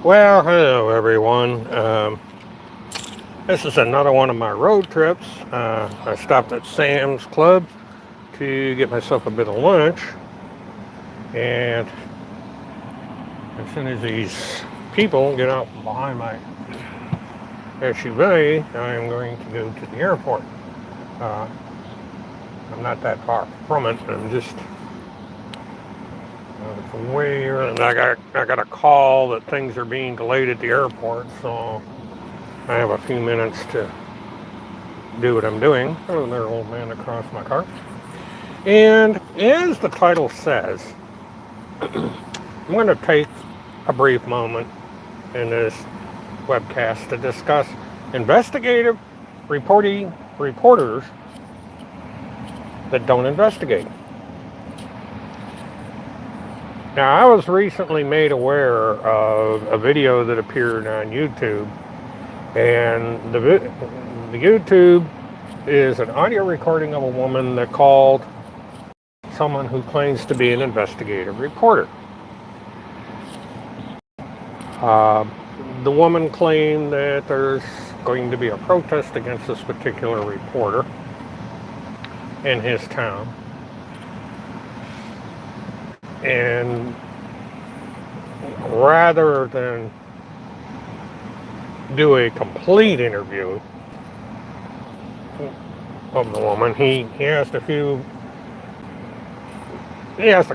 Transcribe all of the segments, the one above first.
Well, hello everyone. This is another one of my road trips. I stopped at Sam's Club to get myself a bit of lunch, and as soon as these people get out from behind my SUV, I am going to go to the airport. Uh, I'm not that far from it. I'm just from where, and I got a call that things are being delayed at the airport, so I have a few minutes to do what I'm doing. Oh, there's an old man across my car. And as the title says, I'm going to take a brief moment in this webcast to discuss investigative reporters that don't investigate. Now, I was recently made aware of a video that appeared on YouTube, and the YouTube is an audio recording of a woman that called someone who claims to be an investigative reporter. Uh, the woman claimed that there's going to be a protest against this particular reporter in his town. And rather than do a complete interview of the woman, he asked a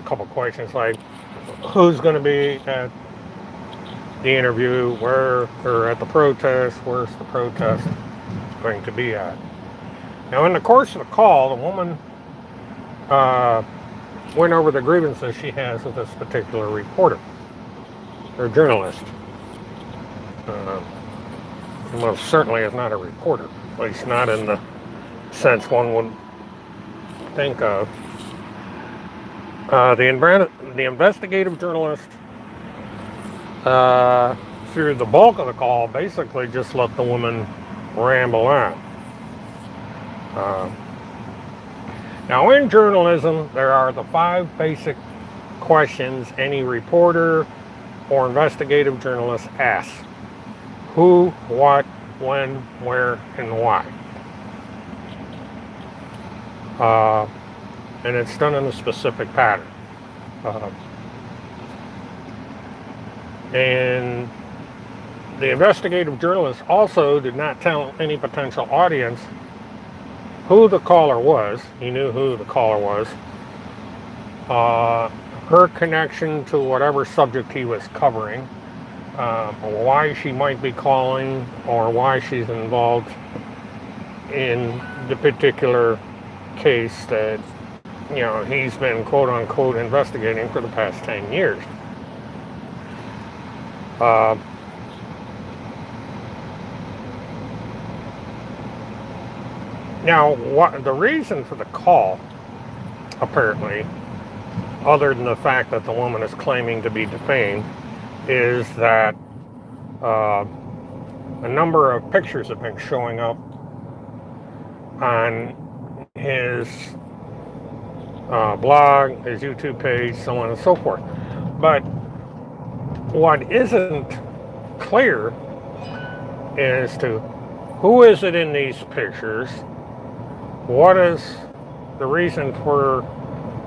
couple questions like who's going to be at the interview, where, or at the protest, where's the protest going to be at. Now, in the course of the call, the woman went over the grievances she has with this particular reporter or journalist. Well, certainly is not a reporter, at least not in the sense one would think of. The investigative journalist, through the bulk of the call, basically just let the woman ramble on. Now, in journalism, there are the 5 basic questions any reporter or investigative journalist asks: who, what, when, where, and why. And it's done in a specific pattern. And the investigative journalist also did not tell any potential audience who the caller was. He knew who the caller was. Her connection to whatever subject he was covering, why she might be calling, or why she's involved in the particular case that he's been quote unquote investigating for the past 10 years. Now, the reason for the call, apparently, other than the fact that the woman is claiming to be defamed, is that a number of pictures have been showing up on his blog, his YouTube page, so on and so forth. But what isn't clear as to who is it in these pictures, what is the reason for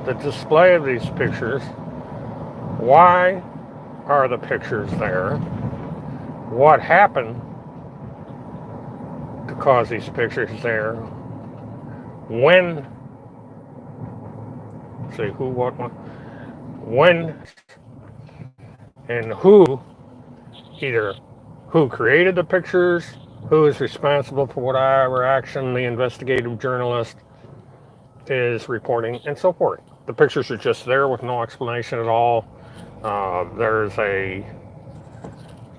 the display of these pictures, why are the pictures there, what happened to cause these pictures there, when, say who, what, when, and who, either who created the pictures, who is responsible for whatever action the investigative journalist is reporting, and so forth. The pictures are just there with no explanation at all. There's a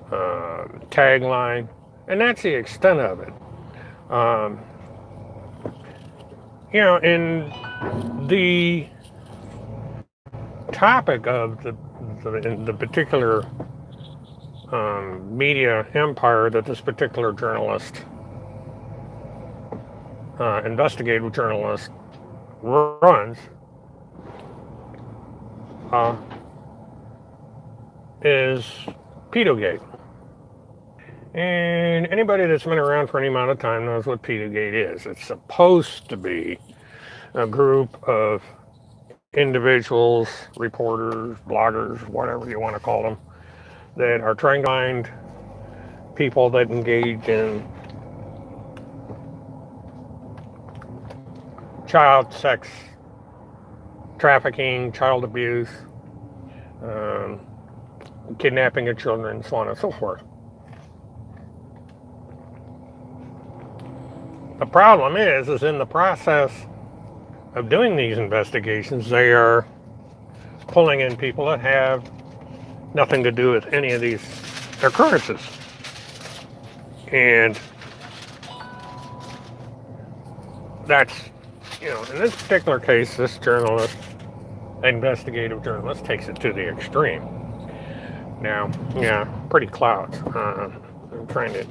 tagline, and that's the extent of it. In the topic of the particular media empire that this particular journalist, investigative journalist, runs, is Pedogate. And anybody that's been around for any amount of time knows what Pedogate is. It's supposed to be a group of individuals, reporters, bloggers, whatever you want to call them, that are trying to find people that engage in child sex trafficking, child abuse, um, kidnapping of children, so on and so forth. The problem is in the process of doing these investigations, they are pulling in people that have nothing to do with any of these occurrences. And that's, in this particular case, this journalist, investigative journalist, takes it to the extreme. Now, pretty clouds. I'm trying to.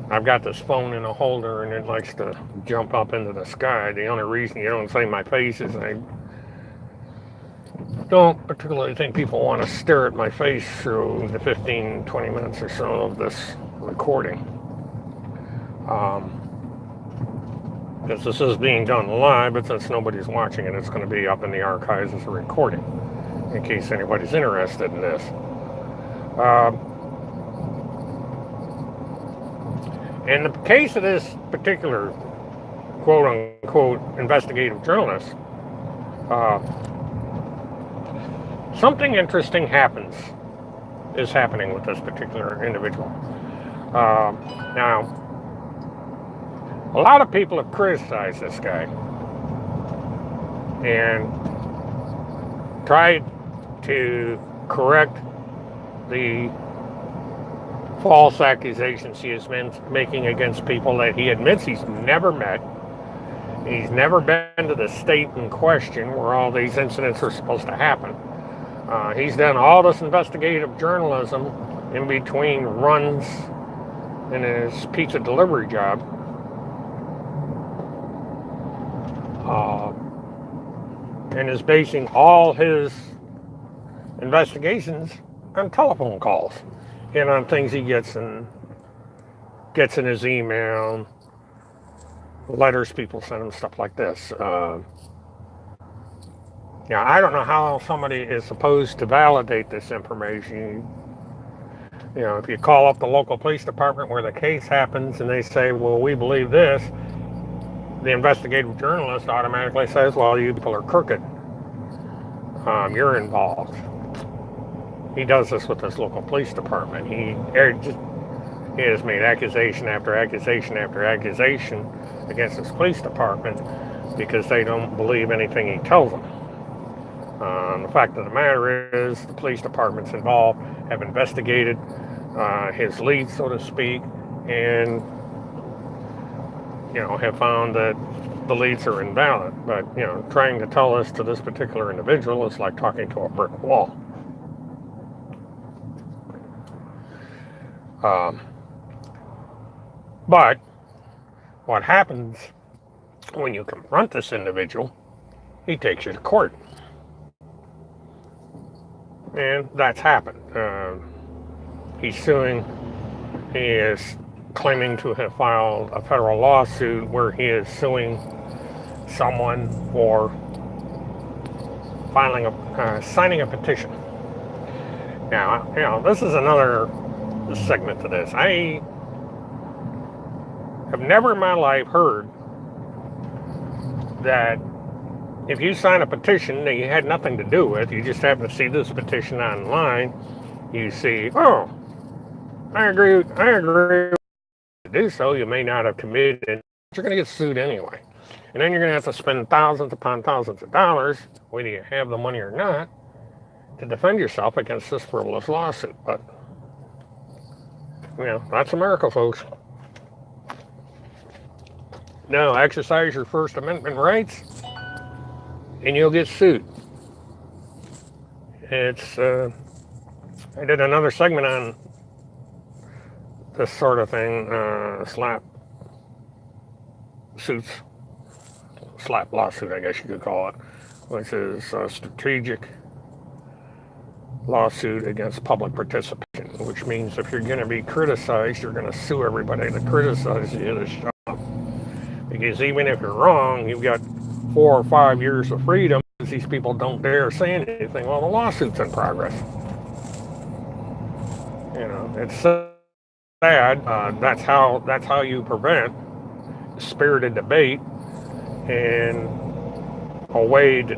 I've got this phone in a holder and it likes to jump up into the sky. The only reason you don't see my face is I don't particularly think people want to stare at my face through the 15, 20 minutes or so of this recording. Because this is being done live, but since nobody's watching it, it's going to be up in the archives as a recording, in case anybody's interested in this. In the case of this particular quote-unquote investigative journalist, something interesting is happening with this particular individual. Now, a lot of people have criticized this guy and tried to correct the false accusations he has been making against people that he admits he's never met. He's never been to the state in question where all these incidents are supposed to happen. He's done all this investigative journalism in between runs in his pizza delivery job. And is basing all his investigations on telephone calls and on things he gets in his email, letters people send him, stuff like this. I don't know how somebody is supposed to validate this information. If you call up the local police department where the case happens and they say, well, we believe this, the investigative journalist automatically says, well, you people are crooked. You're involved. He does this with his local police department. He has made accusation after accusation after accusation against his police department because they don't believe anything he tells them. The fact of the matter is the police department's involved, have investigated his lead, so to speak, and have found that the leads are invalid. But trying to tell this to this particular individual is like talking to a brick wall. But what happens when you confront this individual, he takes you to court. And that's happened. He's suing. He is claiming to have filed a federal lawsuit where he is suing someone for signing a petition. Now, this is another segment to this. I have never in my life heard that if you sign a petition that you had nothing to do with, you just happen to see this petition online, you see, oh, I agree to do so. You may not have committed, but you're going to get sued anyway. And then you're going to have to spend thousands upon thousands of dollars, whether you have the money or not, to defend yourself against this frivolous lawsuit. But, that's America, folks. No, exercise your First Amendment rights, and you'll get sued. It's, I did another segment on this sort of thing, slap lawsuit, I guess you could call it, which is strategic lawsuit against public participation, which means if you're going to be criticized, you're going to sue everybody that criticizes you to shut up. Because even if you're wrong, you've got 4 or 5 years of freedom because these people don't dare say anything while the lawsuit's in progress. You know, it's sad. That's how you prevent spirited debate and a way to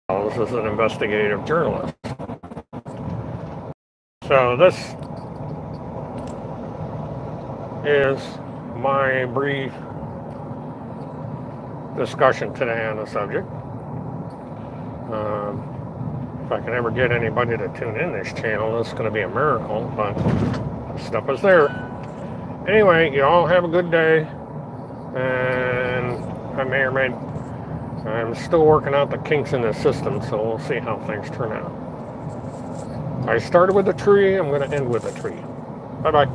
as an investigative journalist. So this is my brief discussion today on the subject. If I can ever get anybody to tune in this channel, it's going to be a miracle, but stuff is there. Anyway, you all have a good day, and I'm still working out the kinks in the system, so we'll see how things turn out. I started with a tree, I'm going to end with a tree. Bye-bye.